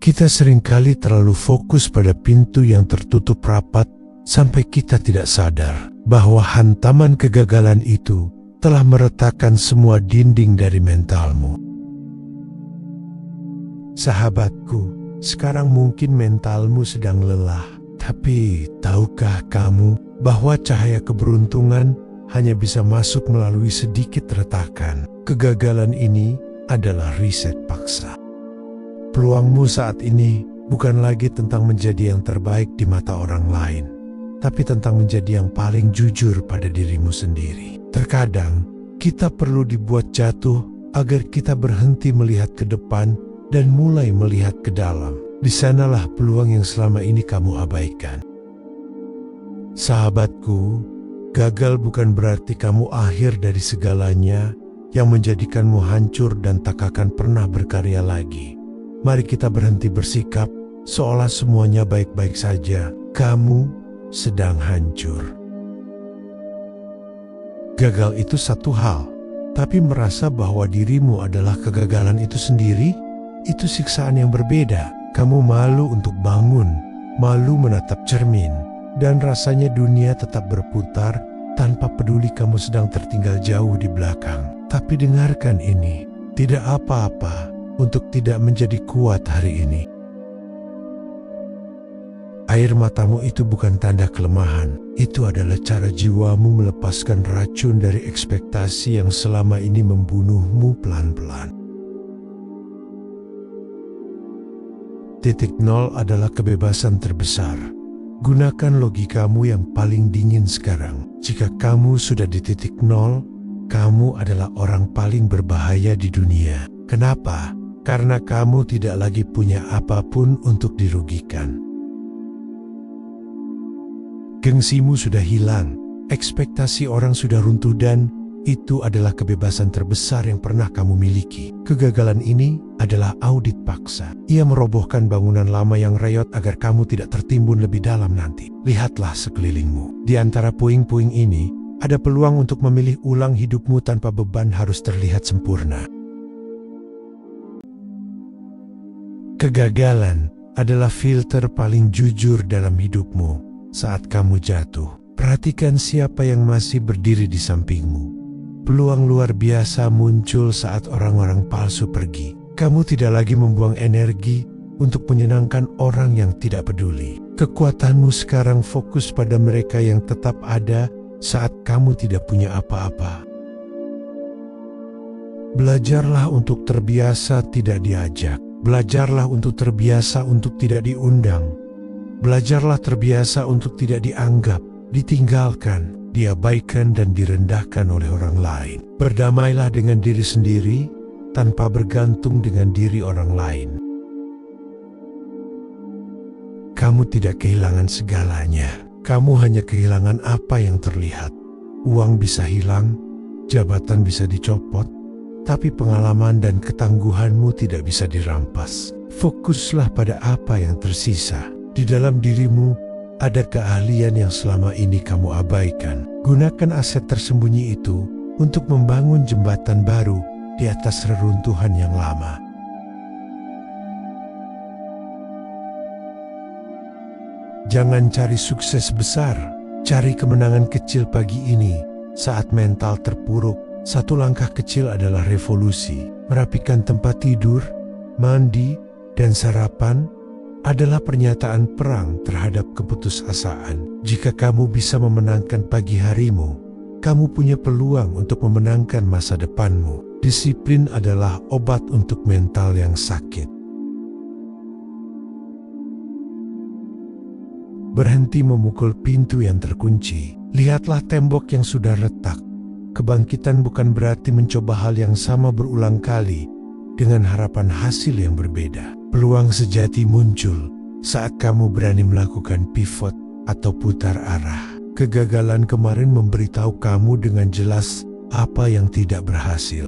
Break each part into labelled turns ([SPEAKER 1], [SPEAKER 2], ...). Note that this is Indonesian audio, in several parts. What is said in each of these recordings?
[SPEAKER 1] Kita seringkali terlalu fokus pada pintu yang tertutup rapat sampai kita tidak sadar bahwa hantaman kegagalan itu telah meretakkan semua dinding dari mentalmu. Sahabatku, sekarang mungkin mentalmu sedang lelah, tapi tahukah kamu bahwa cahaya keberuntungan hanya bisa masuk melalui sedikit retakan? Kegagalan ini adalah riset paksa. Peluangmu saat ini bukan lagi tentang menjadi yang terbaik di mata orang lain, tapi tentang menjadi yang paling jujur pada dirimu sendiri. Terkadang, kita perlu dibuat jatuh agar kita berhenti melihat ke depan dan mulai melihat ke dalam. Di sanalah peluang yang selama ini kamu abaikan. Sahabatku, gagal bukan berarti kamu akhir dari segalanya yang menjadikanmu hancur dan tak akan pernah berkarya lagi. Mari kita berhenti bersikap seolah semuanya baik-baik saja. Kamu sedang hancur. Gagal itu satu hal, tapi merasa bahwa dirimu adalah kegagalan itu sendiri, itu siksaan yang berbeda. Kamu malu untuk bangun, malu menatap cermin, dan rasanya dunia tetap berputar tanpa peduli kamu sedang tertinggal jauh di belakang. Tapi dengarkan ini, tidak apa-apa untuk tidak menjadi kuat hari ini. Air matamu itu bukan tanda kelemahan, itu adalah cara jiwamu melepaskan racun dari ekspektasi yang selama ini membunuhmu pelan-pelan. Titik nol adalah kebebasan terbesar. Gunakan logikamu yang paling dingin sekarang. Jika kamu sudah di titik nol, kamu adalah orang paling berbahaya di dunia. Kenapa? Karena kamu tidak lagi punya apapun untuk dirugikan. Gengsimu sudah hilang, ekspektasi orang sudah runtuh, dan itu adalah kebebasan terbesar yang pernah kamu miliki. Kegagalan ini adalah audit paksa. Ia merobohkan bangunan lama yang reyot agar kamu tidak tertimbun lebih dalam nanti. Lihatlah sekelilingmu. Di antara puing-puing ini, ada peluang untuk memilih ulang hidupmu tanpa beban harus terlihat sempurna. Kegagalan adalah filter paling jujur dalam hidupmu. Saat kamu jatuh, perhatikan siapa yang masih berdiri di sampingmu. Peluang luar biasa muncul saat orang-orang palsu pergi. Kamu tidak lagi membuang energi untuk menyenangkan orang yang tidak peduli. Kekuatanmu sekarang fokus pada mereka yang tetap ada saat kamu tidak punya apa-apa. Belajarlah untuk terbiasa tidak diajak. Belajarlah untuk terbiasa untuk tidak diundang. Belajarlah terbiasa untuk tidak dianggap, ditinggalkan, diabaikan, dan direndahkan oleh orang lain. Berdamailah dengan diri sendiri tanpa bergantung dengan diri orang lain. Kamu tidak kehilangan segalanya. Kamu hanya kehilangan apa yang terlihat. Uang bisa hilang, jabatan bisa dicopot, tapi pengalaman dan ketangguhanmu tidak bisa dirampas. Fokuslah pada apa yang tersisa. Di dalam dirimu ada keahlian yang selama ini kamu abaikan. Gunakan aset tersembunyi itu untuk membangun jembatan baru di atas reruntuhan yang lama. Jangan cari sukses besar, cari kemenangan kecil pagi ini. Saat mental terpuruk, satu langkah kecil adalah revolusi. Merapikan tempat tidur, mandi, dan sarapan adalah pernyataan perang terhadap keputusasaan. Jika kamu bisa memenangkan pagi harimu, kamu punya peluang untuk memenangkan masa depanmu. Disiplin adalah obat untuk mental yang sakit. Berhenti memukul pintu yang terkunci. Lihatlah tembok yang sudah retak. Kebangkitan bukan berarti mencoba hal yang sama berulang kali dengan harapan hasil yang berbeda. Peluang sejati muncul saat kamu berani melakukan pivot atau putar arah. Kegagalan kemarin memberitahu kamu dengan jelas apa yang tidak berhasil.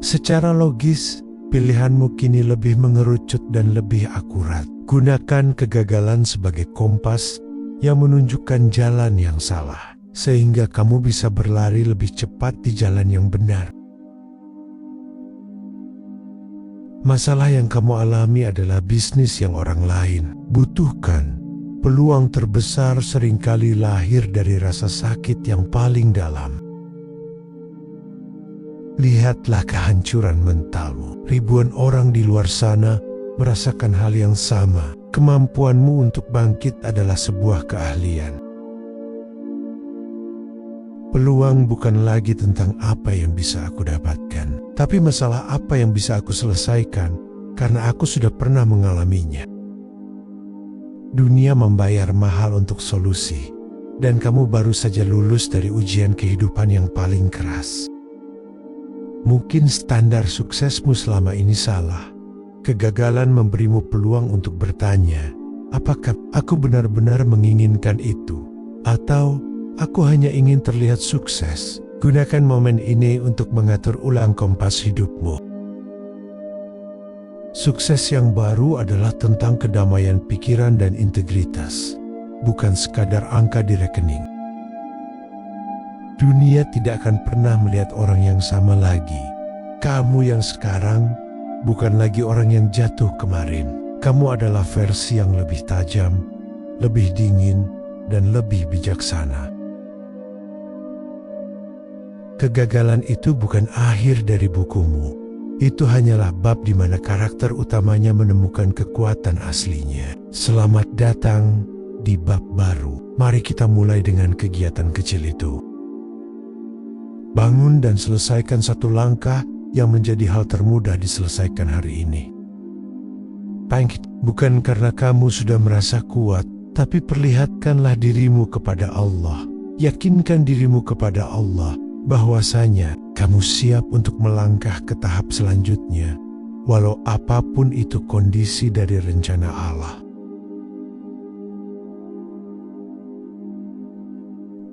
[SPEAKER 1] Secara logis, pilihanmu kini lebih mengerucut dan lebih akurat. Gunakan kegagalan sebagai kompas yang menunjukkan jalan yang salah, sehingga kamu bisa berlari lebih cepat di jalan yang benar. Masalah yang kamu alami adalah bisnis yang orang lain butuhkan. Peluang terbesar seringkali lahir dari rasa sakit yang paling dalam. Lihatlah kehancuran mentalmu. Ribuan orang di luar sana merasakan hal yang sama. Kemampuanmu untuk bangkit adalah sebuah keahlian. Peluang bukan lagi tentang apa yang bisa aku dapatkan, tapi masalah apa yang bisa aku selesaikan karena aku sudah pernah mengalaminya. Dunia membayar mahal untuk solusi, dan kamu baru saja lulus dari ujian kehidupan yang paling keras. Mungkin standar suksesmu selama ini salah. Kegagalan memberimu peluang untuk bertanya, apakah aku benar-benar menginginkan itu? Atau aku hanya ingin terlihat sukses? Gunakan momen ini untuk mengatur ulang kompas hidupmu. Sukses yang baru adalah tentang kedamaian pikiran dan integritas, bukan sekadar angka di rekening. Dunia tidak akan pernah melihat orang yang sama lagi. Kamu yang sekarang bukan lagi orang yang jatuh kemarin. Kamu adalah versi yang lebih tajam, lebih dingin, dan lebih bijaksana. Kegagalan itu bukan akhir dari bukumu. Itu hanyalah bab di mana karakter utamanya menemukan kekuatan aslinya. Selamat datang di bab baru. Mari kita mulai dengan kegiatan kecil itu. Bangun dan selesaikan satu langkah yang menjadi hal termudah diselesaikan hari ini. Bangkit bukan karena kamu sudah merasa kuat, tapi perlihatkanlah dirimu kepada Allah. Yakinkan dirimu kepada Allah bahwasanya kamu siap untuk melangkah ke tahap selanjutnya, walau apapun itu kondisi dari rencana Allah.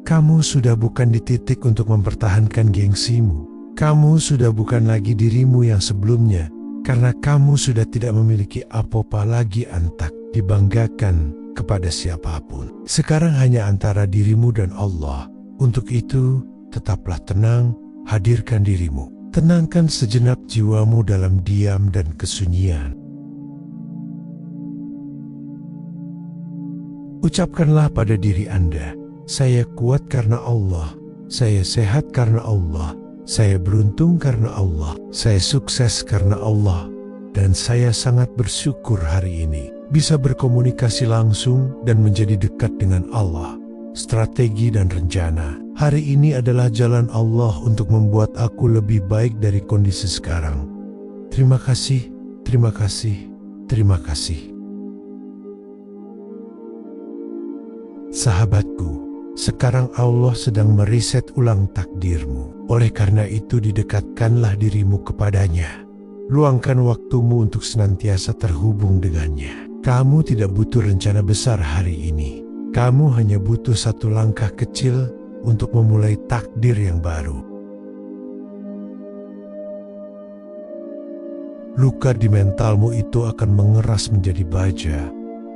[SPEAKER 1] Kamu sudah bukan di titik untuk mempertahankan gengsimu. Kamu sudah bukan lagi dirimu yang sebelumnya, karena kamu sudah tidak memiliki apa-apa lagi untuk dibanggakan kepada siapapun. Sekarang hanya antara dirimu dan Allah. Untuk itu, tetaplah tenang, hadirkan dirimu. Tenangkan sejenak jiwamu dalam diam dan kesunyian. Ucapkanlah pada diri Anda, saya kuat karena Allah, saya sehat karena Allah, saya beruntung karena Allah, saya sukses karena Allah, dan saya sangat bersyukur hari ini bisa berkomunikasi langsung dan menjadi dekat dengan Allah. Strategi dan rencana. Hari ini adalah jalan Allah untuk membuat aku lebih baik dari kondisi sekarang. Terima kasih, terima kasih, terima kasih. Sahabatku, sekarang Allah sedang meriset ulang takdirmu. Oleh karena itu didekatkanlah dirimu kepadanya. Luangkan waktumu untuk senantiasa terhubung dengannya. Kamu tidak butuh rencana besar hari ini. Kamu hanya butuh satu langkah kecil untuk memulai takdir yang baru. Luka di mentalmu itu akan mengeras menjadi baja,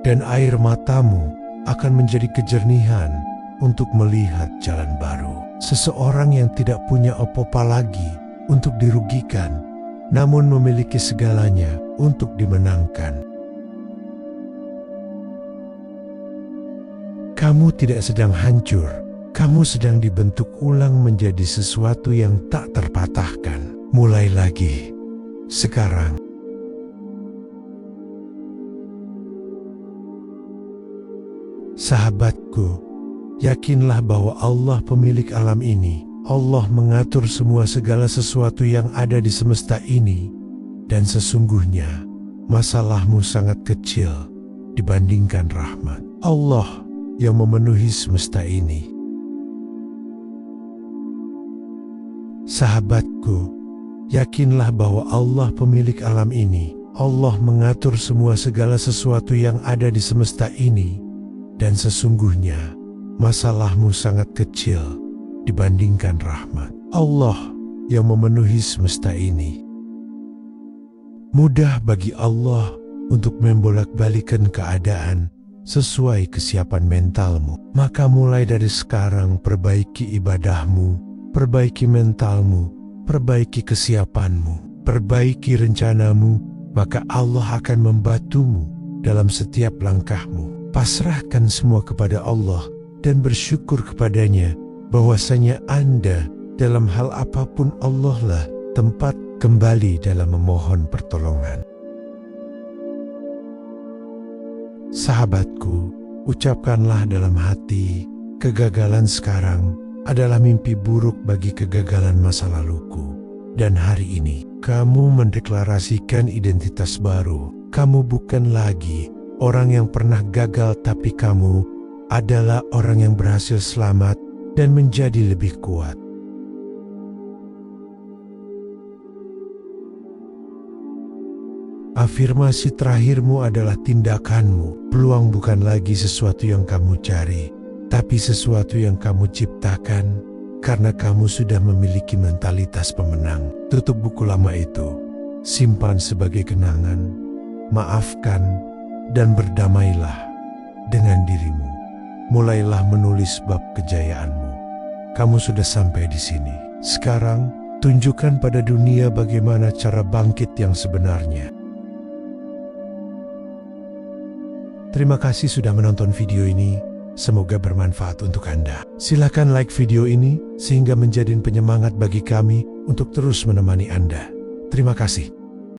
[SPEAKER 1] dan air matamu akan menjadi kejernihan untuk melihat jalan baru. Seseorang yang tidak punya apa-apa lagi untuk dirugikan, namun memiliki segalanya untuk dimenangkan. Kamu tidak sedang hancur, kamu sedang dibentuk ulang menjadi sesuatu yang tak terpatahkan. Mulai lagi, sekarang. Sahabatku, yakinlah bahwa Allah pemilik alam ini. Allah mengatur segala sesuatu yang ada di semesta ini. Dan sesungguhnya, masalahmu sangat kecil dibandingkan rahmat Allah yang memenuhi semesta ini. Sahabatku, yakinlah bahwa Allah pemilik alam ini. Allah mengatur segala sesuatu yang ada di semesta ini. Dan sesungguhnya, masalahmu sangat kecil dibandingkan rahmat Allah yang memenuhi semesta ini. Mudah bagi Allah untuk membolak-balikan keadaan sesuai kesiapan mentalmu. Maka mulai dari sekarang perbaiki ibadahmu, perbaiki mentalmu, perbaiki kesiapanmu, perbaiki rencanamu, maka Allah akan membantumu dalam setiap langkahmu. Pasrahkan semua kepada Allah dan bersyukur kepadanya bahwasanya Anda dalam hal apapun Allah lah tempat kembali dalam memohon pertolongan. Sahabatku, ucapkanlah dalam hati, kegagalan sekarang adalah mimpi buruk bagi kegagalan masa laluku. Dan hari ini, kamu mendeklarasikan identitas baru. Kamu bukan lagi orang yang pernah gagal, tapi kamu adalah orang yang berhasil selamat dan menjadi lebih kuat. Afirmasi terakhirmu adalah tindakanmu. Peluang bukan lagi sesuatu yang kamu cari, tapi sesuatu yang kamu ciptakan karena kamu sudah memiliki mentalitas pemenang. Tutup buku lama itu, simpan sebagai kenangan, maafkan, dan berdamailah dengan dirimu. Mulailah menulis bab kejayaanmu. Kamu sudah sampai di sini. Sekarang, tunjukkan pada dunia bagaimana cara bangkit yang sebenarnya. Terima kasih sudah menonton video ini. Semoga bermanfaat untuk Anda. Silakan like video ini sehingga menjadi penyemangat bagi kami untuk terus menemani Anda. Terima kasih.